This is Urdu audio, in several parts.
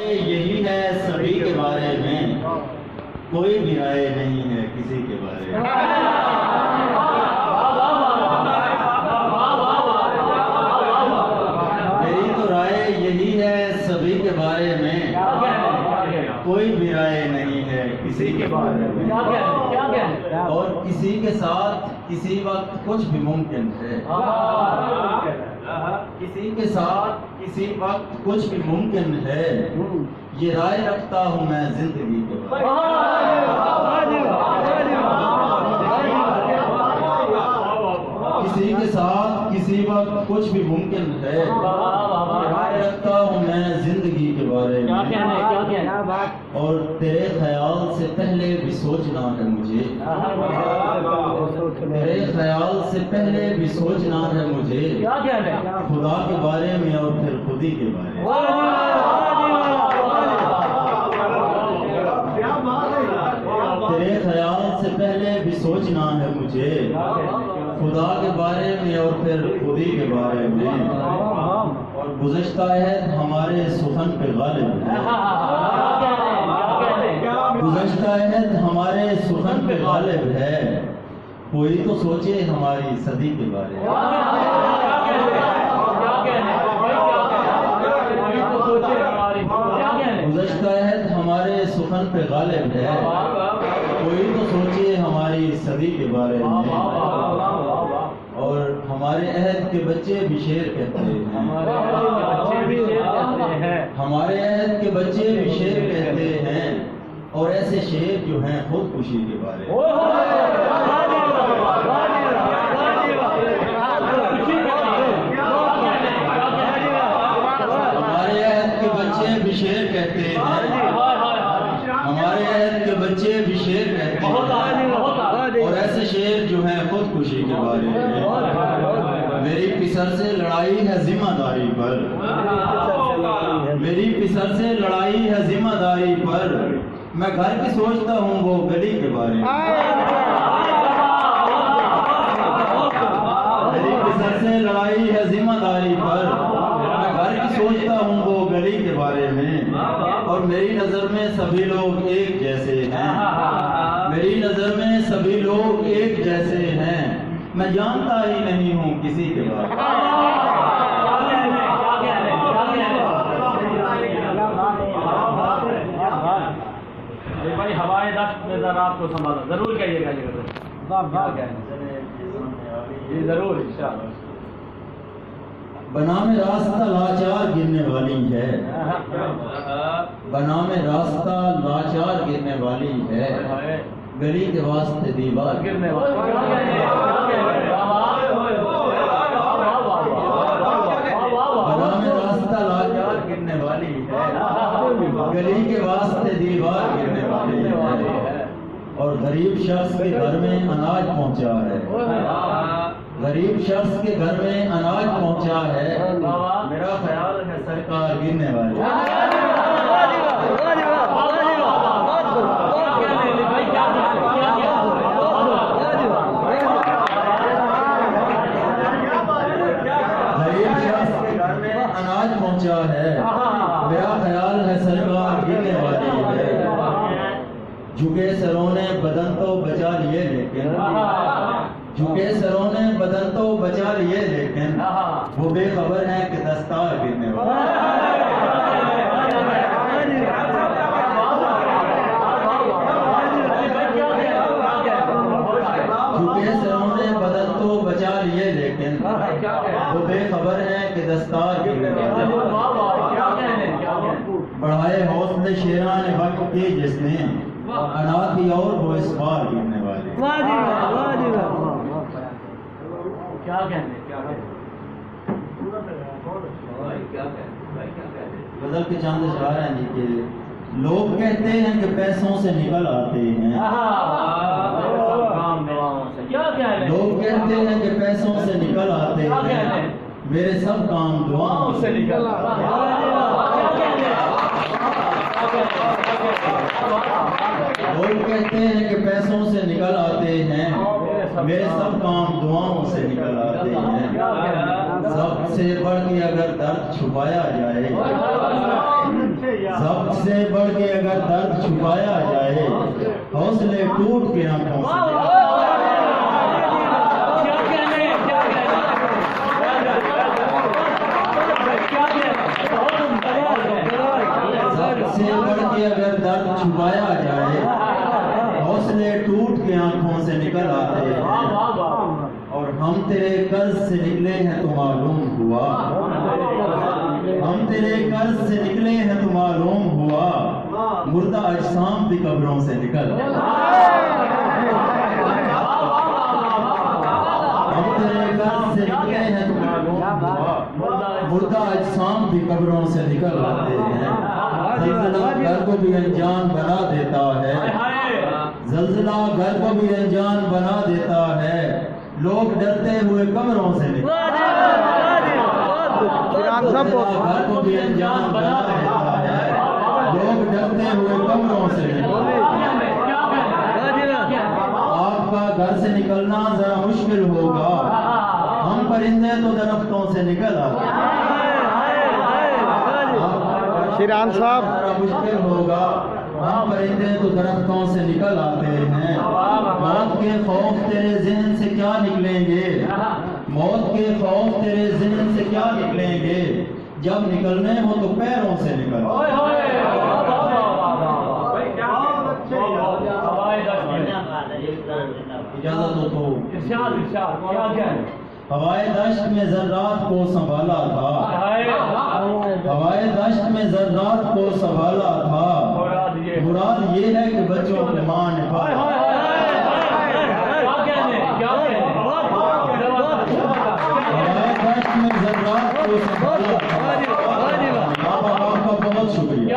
یہی ہے سبھی کے بارے میں، کوئی بھی رائے نہیں ہے کسی کے بارے میں۔ میری تو رائے یہی ہے سبھی کے بارے میں، کوئی بھی رائے نہیں ہے کسی کے بارے میں، اور کسی کے ساتھ کسی وقت کچھ بھی ممکن ہے، کسی کے ساتھ کسی وقت کچھ بھی ممکن ہے، یہ رائے رکھتا ہوں میں زندگی کے بارے میں۔ کسی کے ساتھ کسی وقت کچھ بھی ممکن ہے، یہ رائے رکھتا ہوں میں زندگی کے بارے میں، اور تیرے خیال سے پہلے بھی سوچنا ہے مجھے، تیرے خیال سے پہلے بھی سوچنا ہے مجھے، خدا کے بارے میں اور پھر خودی کے بارے میں۔ تیرے خیال سے پہلے بھی سوچنا ہے مجھے، خدا کے بارے میں اور پھر خودی کے بارے میں، اور گزشتہ عہد ہمارے سخن پہ غالب ہے، گزشتہ عہد ہمارے سخن پہ غالب ہے، کوئی تو سوچے ہماری صدی کے بارے میں۔ گزشتہ عہد ہمارے سخن پہ غالب ہے، کوئی تو سوچے ہماری صدی کے بارے میں، اور ہمارے عہد کے بچے بھی شعر کہتے ہیں، ہمارے عہد کے بچے بھی شعر کہتے ہیں، اور ایسے شعر جو ہیں خودکشی کے بارے میں۔ ہمارے عہد کے بچے بھی شعر کہتے ہیں، ہمارے عہد کے بچے بھی شعر کہتے ہیں، اور ایسے شعر جو ہیں خودکشی کے بارے میں۔ میری پسر سے لڑائی ہے ذمہ داری پر، میری پسر سے لڑائی ہے ذمہ داری پر، میں گھر کی سوچتا ہوں وہ گلی کے بارے میں۔ میری پسر سے لڑائی ہے ذمہ داری پر، میں گھر کی سوچتا ہوں وہ گلی کے بارے میں، اور میری نظر میں سبھی لوگ ایک جیسے ہیں، میری نظر میں سبھی لوگ ایک جیسے ہیں، میں جانتا ہی نہیں ہوں کسی کے بارے میں۔ بھائی ہوائے دست میں ذرا آپ کو سنبھالا ضرور کہیے گا، جی ضرور انشاءاللہ۔ بنام راستہ لاچار گرنے والی ہے، بنام راستہ لاچار گرنے والی ہے، گلی کے واسطے دیوار گرنے والی، بنام راستہ لاچار گرنے والی ہے، گلی کے واسطے دیوار گرنے والی ہے، اور غریب شخص کے گھر میں اناج پہنچا ہے، غریب شخص کے گھر میں اناج پہنچا ہے، میرا خیال ہے سرکار گرنے والی ہے۔ غریب شخص کے گھر میں اناج پہنچا ہے، میرا خیال ہے سرکار گرنے والی ہے، جھکے سروں نے بدن تو بچا لیے لیکن، جھکے سروں نے بدن تو بچا لیے لیکن، وہ بے خبر ہے کہ دستار گرنے والی ہے۔ جھکے سروں نے بدن تو بچا لیے لیکن، وہ بے خبر ہے کہ دستار گرنے والی ہے۔ بڑھائے حوصلے شیران وقت کے جس نے، انا کی اور وہ اس بار گرنے والی ہے۔ کیا کہنے غزل کے چاند اشعار ہیں جی کہ لوگ کہتے ہیں کہ پیسوں سے نکل آتے ہیں، لوگ کہتے ہیں کہ پیسوں سے نکل آتے ہیں، میرے سب کام دعاؤں سے نکل آتے ہیں۔ لوگ کہتے ہیں کہ پیسوں سے نکل آتے ہیں، میرے سب کام دعاؤں سے نکل آتے ہیں، سب سے بڑھ کے اگر درد چھپایا جائے، ضبط سے بڑھ کے اگر درد چھپایا جائے حوصلے ٹوٹ کے آنکھوں سے ضبط سے بڑھ کے اگر درد چھپایا جائے حوصلے ٹوٹ کے آنکھوں سے نکل آتے ہیں اور ہم تیرے قرض سے نکلے ہیں تو معلوم ہوا ہم تیرے قرض سے نکلے ہیں تو معلوم ہوا مردہ اجسام بھی قبروں سے نکل ہم تیرے قرض سے نکلے ہیں تو معلوم ہوا مردہ اجسام بھی قبروں سے نکل آتے ہیں زلزلہ گھر کو بھی انجان بنا دیتا ہے زلزلہ گھر کو بھی انجان بنا دیتا ہے لوگ ڈرتے ہوئے قبروں سے نکلتے گھر کو بھی انجان بنا دیتا ہے لوگ ڈرتے ہوئے قبروں سے نکلتے آپ کا گھر سے نکلنا ذرا مشکل ہوگا ہم پرندے تو درختوں سے نکل آتے ہیں شیران صاحب مشکل ہوگا ہم پرندے تو درختوں سے نکل آتے ہیں موت کے خوف تیرے ذہن سے کیا نکلیں گے موت کے خوف تیرے ذہن سے کیا نکلیں گے جب نکلنے ہو تو پیروں سے نکل اجازت ہو تو ہوائے دشت میں ذرات کو سنبھالا تھا ہوائے دشت میں ذرات کو سنبھالا تھا مراد یہ ہے کہ بچوں کو ماں نے پالا ہوائے دشت میں ذرات کو سنبھالا تھا ماں باپ کا بہت شکریہ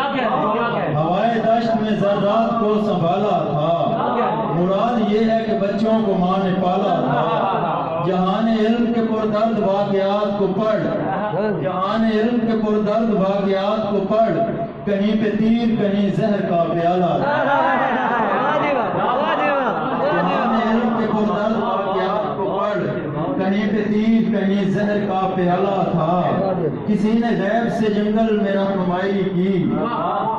ہوائے دشت میں ذرات کو سنبھالا تھا مراد یہ ہے کہ بچوں کو ماں نے پالا تھا جہان علم کے پردرد واقعات کو پڑھ جہان علم کے پردرد واقعات کو پڑھ کہیں پہ تیر کہیں زہر کا پیالہ جہان علم کے پردرد واقعات کو پڑھ کہیں پہ تیر کہیں زہر کا پیالہ تھا کسی نے غیب سے جنگل میں رہنمائی کی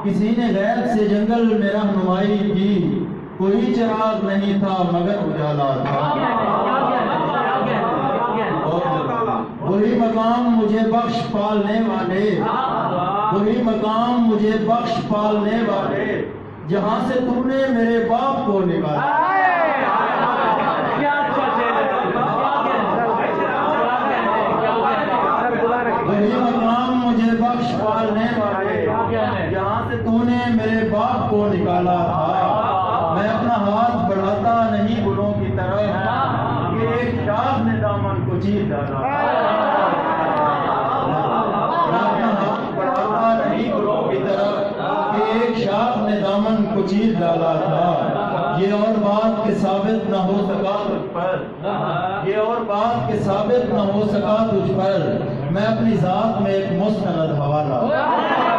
کسی نے غیب سے جنگل میں رہنمائی کی کوئی چراغ نہیں تھا مگر اجالا تھا وہی مقام مجھے بخش پالنے والے وہی مقام مجھے بخش پالنے والے جہاں سے تم نے میرے باپ کو نکالا وہی مقام مجھے بخش پالنے والے جہاں سے تو نے میرے باپ کو نکالا تھا میں اپنا ہاتھ بڑھاتا نہیں گلوں کی طرف کہ ایک شاخ نے دامن کو چیر ڈالا ایک شاخ نے دامن کو چیر ڈالا تھا یہ اور بات کہ ثابت نہ ہو سکا تجھ پر یہ اور بات کہ ثابت نہ ہو سکا تجھ پر میں اپنی ذات میں ایک مستند حوالہ